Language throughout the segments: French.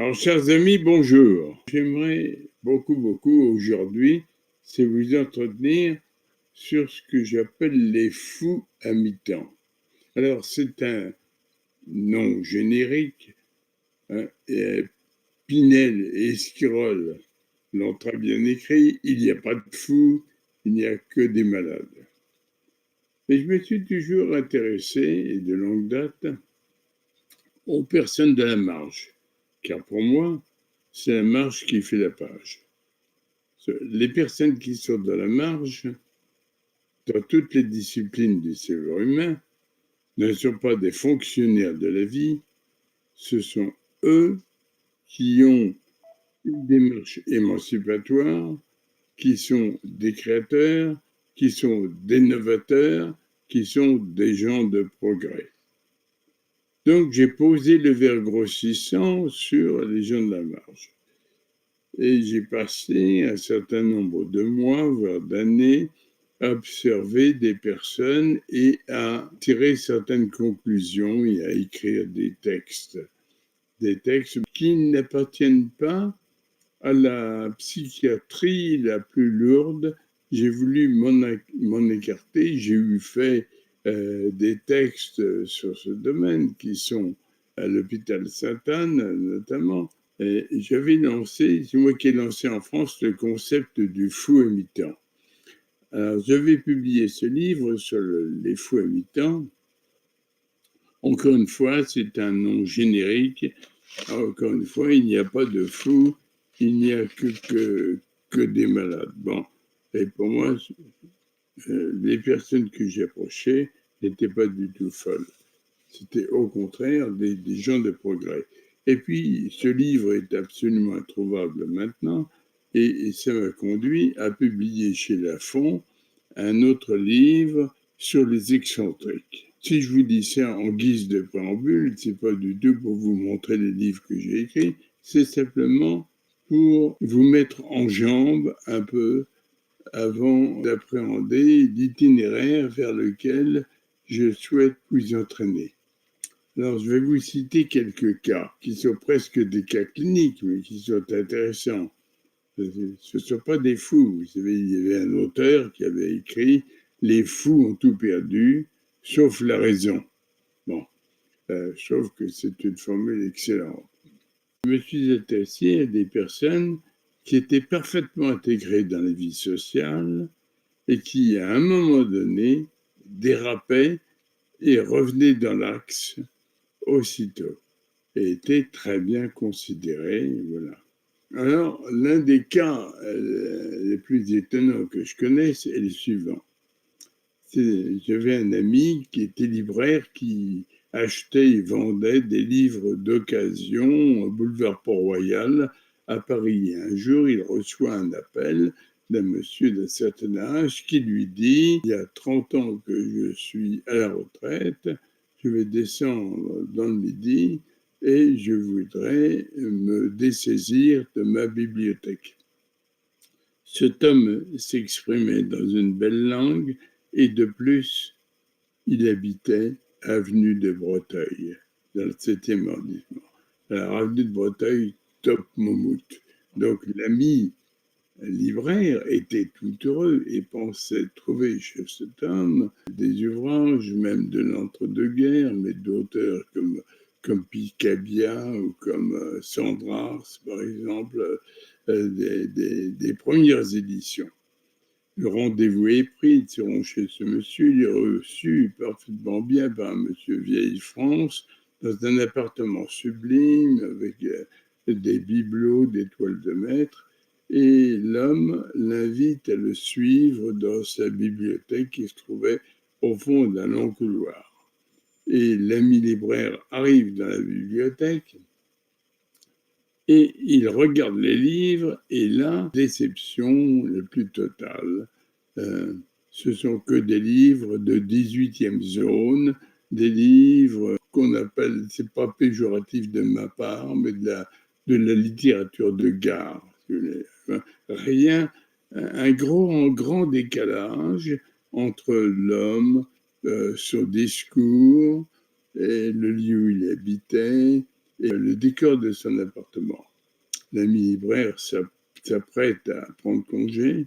Alors, chers amis, bonjour. J'aimerais beaucoup aujourd'hui, c'est vous entretenir sur ce que j'appelle les fous à mi-temps. Alors, c'est un nom générique, hein, Pinel et Esquirol l'ont très bien écrit, il n'y a pas de fous, il n'y a que des malades. Et je me suis toujours intéressé, et de longue date, aux personnes de la marge, car pour moi, c'est la marge qui fait la page. Les personnes qui sont dans la marge, dans toutes les disciplines du cerveau humain, ne sont pas des fonctionnaires de la vie, ce sont eux qui ont une démarche émancipatoire, qui sont des créateurs, qui sont des novateurs, qui sont des gens de progrès. Donc j'ai posé le verre grossissant sur les gens de la marge. Et j'ai passé un certain nombre de mois, voire d'années, à observer des personnes et à tirer certaines conclusions et à écrire des textes qui n'appartiennent pas à la psychiatrie la plus lourde. J'ai voulu m'en écarter, j'ai eu fait des textes sur ce domaine qui sont à l'hôpital Sainte-Anne notamment. Et j'avais lancé, c'est moi qui ai lancé en France le concept du fou à mi-temps. Alors, j'avais publié ce livre sur les fous à mi-temps. Encore une fois, c'est un nom générique. Encore une fois, il n'y a pas de fous, il n'y a que des malades. Bon, et pour moi, les personnes que j'ai approchées n'étaient pas du tout folles. C'était au contraire des gens de progrès. Et puis, ce livre est absolument introuvable maintenant, et ça m'a conduit à publier chez Lafon un autre livre sur les excentriques. Si je vous dis ça en guise de préambule, c'est pas du tout pour vous montrer les livres que j'ai écrits, c'est simplement pour vous mettre en jambe un peu avant d'appréhender l'itinéraire vers lequel je souhaite vous entraîner. Alors, je vais vous citer quelques cas qui sont presque des cas cliniques, mais qui sont intéressants. Ce ne sont pas des fous. Vous savez, il y avait un auteur qui avait écrit « Les fous ont tout perdu, sauf la raison ». Bon, je trouve que c'est une formule excellente. Je me suis intéressé à des personnes qui étaient parfaitement intégrées dans la vie sociale et qui, à un moment donné, dérapaient et revenaient dans l'axe aussitôt et étaient très bien considérés. Voilà. Alors, l'un des cas les plus étonnants que je connaisse est le suivant. J'avais un ami qui était libraire qui achetait et vendait des livres d'occasion au boulevard Port-Royal à Paris. Un jour, il reçoit un appel d'un monsieur d'un certain âge qui lui dit « Il y a 30 ans que je suis à la retraite, je vais descendre dans le Midi et je voudrais me dessaisir de ma bibliothèque. » Cet homme s'exprimait dans une belle langue et de plus, il habitait avenue de Breteuil, dans le 7e arrondissement. Alors, avenue de Breteuil, top Moumout. Donc, l'ami libraire était tout heureux et pensait trouver chez cet homme des ouvrages, même de l'entre-deux-guerres, mais d'auteurs comme Picabia ou comme Sandrars, par exemple, des premières éditions. Le rendez-vous est pris, ils seront chez ce monsieur, il est reçu parfaitement bien par un monsieur Vieille-France, dans un appartement sublime, avec des bibelots, des toiles de maître, et l'homme l'invite à le suivre dans sa bibliothèque qui se trouvait au fond d'un long couloir. Et l'ami libraire arrive dans la bibliothèque, et il regarde les livres, et là, déception la plus totale. Ce sont que des livres de 18e zone, des livres qu'on appelle, c'est pas péjoratif de ma part, mais de la littérature de gare. Rien, un grand décalage entre l'homme, son discours, et le lieu où il habitait, et le décor de son appartement. L'ami libraire s'apprête à prendre congé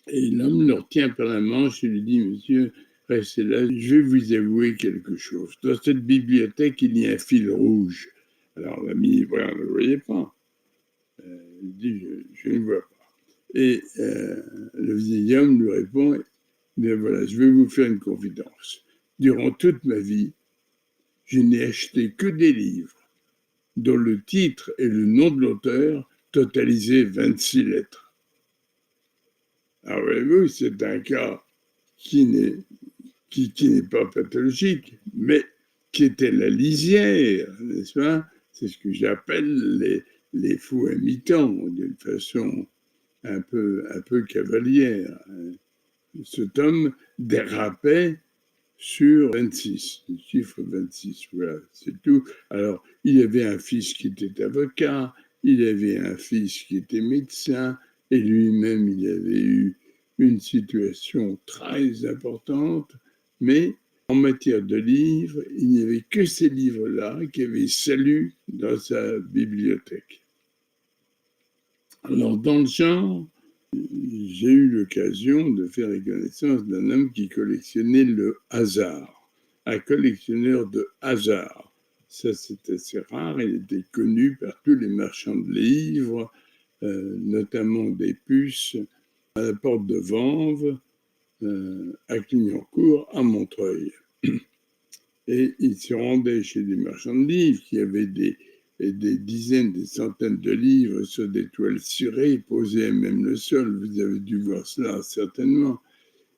et l'homme le retient par la manche et lui dit « Monsieur, restez là, je vais vous avouer quelque chose. Dans cette bibliothèque, il y a un fil rouge. » Alors l'ami libraire ne le voyait pas. Il dit « Je ne vois pas. » Et le vieil homme lui répond « Mais voilà, je vais vous faire une confidence. Durant toute ma vie, je n'ai acheté que des livres dont le titre et le nom de l'auteur totalisaient 26 lettres. » Alors voyez-vous, c'est un cas qui n'est pas pathologique, mais qui était la lisière, n'est-ce pas? C'est ce que j'appelle les fous à mi-temps, d'une façon un peu cavalière. Cet homme dérapait sur 26, le chiffre 26, voilà, c'est tout. Alors, il avait un fils qui était avocat, il avait un fils qui était médecin, et lui-même, il avait eu une situation très importante, mais en matière de livres, il n'y avait que ces livres-là qui avaient salu dans sa bibliothèque. Alors, dans le genre, j'ai eu l'occasion de faire la connaissance d'un homme qui collectionnait le hasard, un collectionneur de hasard. Ça, c'est assez rare. Il était connu par tous les marchands de livres, notamment des puces à la porte de Vanves, à Clignancourt, à Montreuil. Et il se rendait chez des marchands de livres qui avaient des dizaines, des centaines de livres sur des toiles cirées, posées à même le sol. Vous avez dû voir cela certainement.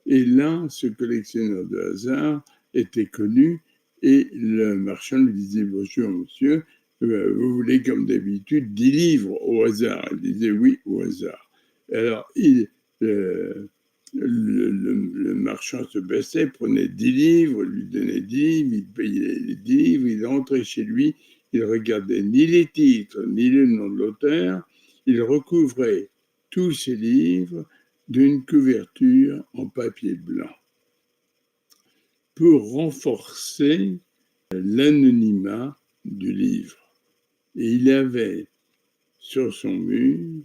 Et là, ce collectionneur de hasard était connu et le marchand lui disait « Bonjour monsieur, vous voulez comme d'habitude 10 livres au hasard ?» Il disait « Oui, au hasard. » Alors, le marchand se baissait, prenait 10 livres, lui donnait 10 livres, il payait les 10 livres, il rentrait chez lui, il regardait ni les titres, ni le nom de l'auteur, il recouvrait tous ses livres d'une couverture en papier blanc pour renforcer l'anonymat du livre. Et il avait sur son mur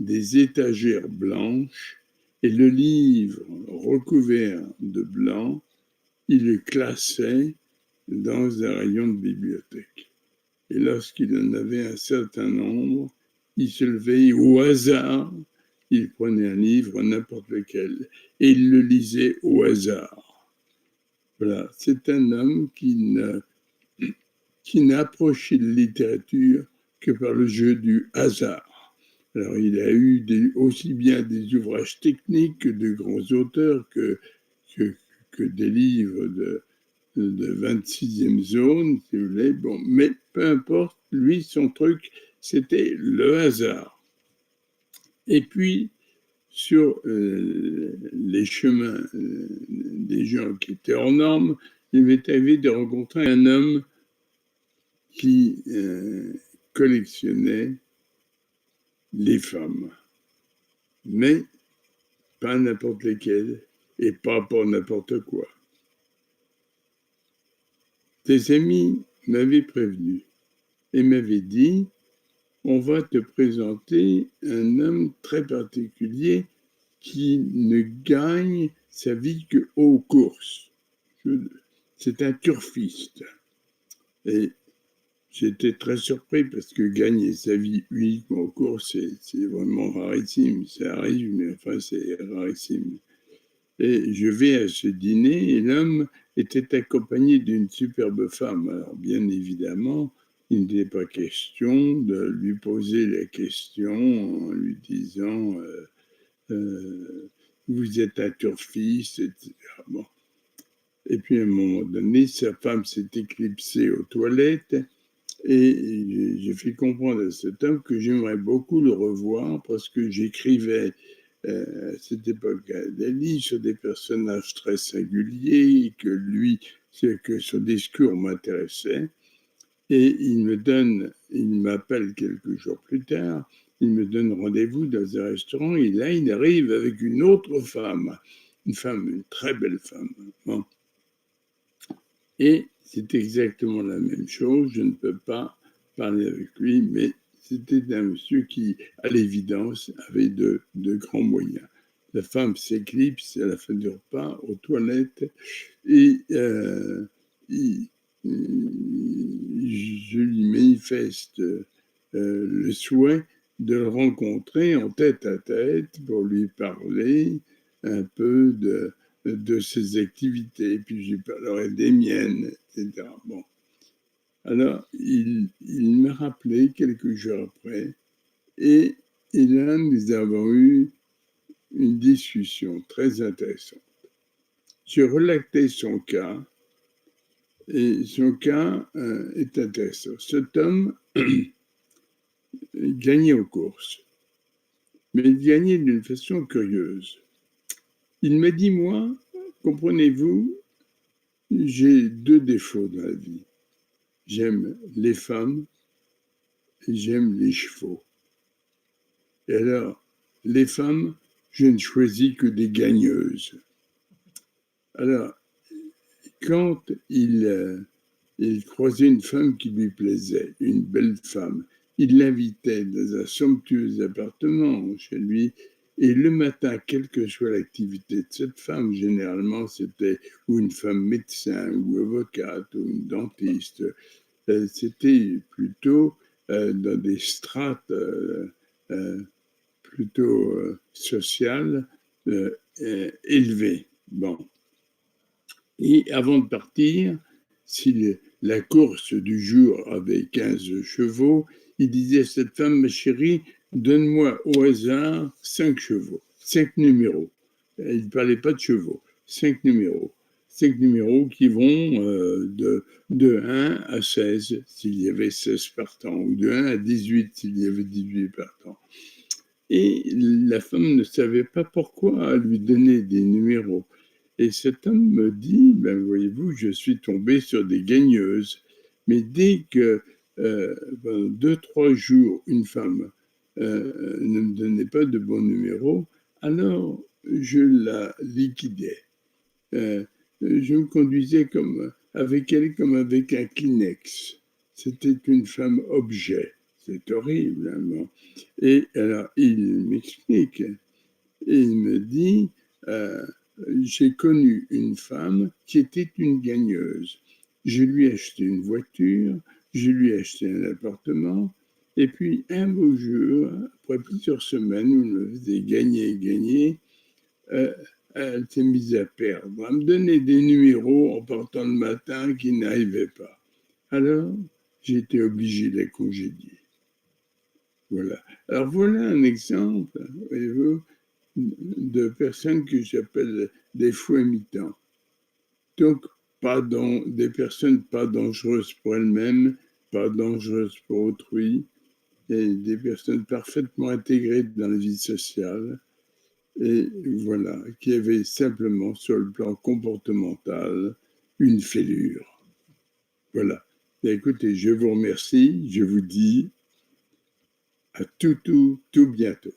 des étagères blanches et le livre recouvert de blanc, il le classait dans un rayon de bibliothèque. Et lorsqu'il en avait un certain nombre, il se levait au hasard, il prenait un livre, n'importe lequel, et il le lisait au hasard. Voilà, c'est un homme qui n'a approché de littérature que par le jeu du hasard. Alors, il a eu aussi bien des ouvrages techniques que de grands auteurs que des livres de 26e zone, si vous voulez. Bon, mais peu importe, lui, son truc, c'était le hasard. Et puis, sur les chemins des gens qui étaient hors normes, il m'est arrivé de rencontrer un homme qui collectionnait les femmes, mais pas n'importe lesquelles et pas pour n'importe quoi. Tes amis m'avaient prévenu et m'avaient dit « On va te présenter un homme très particulier qui ne gagne sa vie qu'aux courses. C'est un turfiste. » Et j'étais très surpris parce que gagner sa vie uniquement aux courses, c'est vraiment rarissime. Ça arrive, mais enfin, c'est rarissime. Et je vais à ce dîner et l'homme était accompagné d'une superbe femme. Alors, bien évidemment, il n'était pas question de lui poser la question en lui disant vous êtes un turfiste, etc. Bon. Et puis, à un moment donné, sa femme s'est éclipsée aux toilettes et j'ai fait comprendre à cet homme que j'aimerais beaucoup le revoir parce que j'écrivais à cette époque des livres sur des personnages très singuliers, que son discours m'intéressait. Et il m'appelle quelques jours plus tard, il me donne rendez-vous dans un restaurant et là, il arrive avec une autre femme, une très belle femme. Et c'est exactement la même chose, je ne peux pas parler avec lui, mais c'était un monsieur qui, à l'évidence, avait de grands moyens. La femme s'éclipse à la fin du repas, aux toilettes, et je lui manifeste le souhait de le rencontrer en tête à tête pour lui parler un peu de ses activités, puis je lui parlerai des miennes, etc. Bon. Alors, il m'a rappelé quelques jours après, et là, nous avons eu une discussion très intéressante. Je relatais son cas, et son cas est intéressant. Cet homme gagnait aux courses, mais il gagnait d'une façon curieuse. Il m'a dit, moi, comprenez-vous, j'ai deux défauts dans la vie. J'aime les femmes et j'aime les chevaux. Et alors, les femmes, je ne choisis que des gagneuses. Alors, quand il croisait une femme qui lui plaisait, une belle femme, il l'invitait dans un somptueux appartement chez lui, et le matin, quelle que soit l'activité de cette femme, généralement c'était ou une femme médecin, ou avocate, ou une dentiste, c'était plutôt dans des strates plutôt sociales élevées. Bon. Et avant de partir, si la course du jour avait 15 chevaux, il disait à cette femme, ma chérie, donne-moi au hasard 5 chevaux, 5 numéros. Il ne parlait pas de chevaux, 5 numéros. 5 numéros qui vont de 1 à 16 s'il y avait 16 partants, ou de 1 à 18 s'il y avait 18 partants. Et la femme ne savait pas pourquoi lui donner des numéros. Et cet homme me dit, ben voyez-vous, je suis tombé sur des gagneuses. Mais dès que, 2-3 jours, une femme ne me donnait pas de bons numéros, alors je la liquidais. Je me conduisais avec elle comme avec un Kleenex. C'était une femme objet. C'est horrible. Hein, bon. Et alors, il m'explique, et il me dit, j'ai connu une femme qui était une gagneuse. Je lui ai acheté une voiture, je lui ai acheté un appartement, et puis un beau jour, après plusieurs semaines où elle me faisait gagner, elle s'est mise à perdre, à me donner des numéros en partant le matin qui n'arrivaient pas. Alors, j'ai été obligé de la congédier. Voilà. Alors voilà un exemple, voyez-vous, de personnes que j'appelle des fous imitants. Donc, des personnes pas dangereuses pour elles-mêmes, pas dangereuses pour autrui, et des personnes parfaitement intégrées dans la vie sociale, et voilà, qui avaient simplement, sur le plan comportemental, une fêlure. Voilà. Et écoutez, je vous remercie, je vous dis à tout bientôt.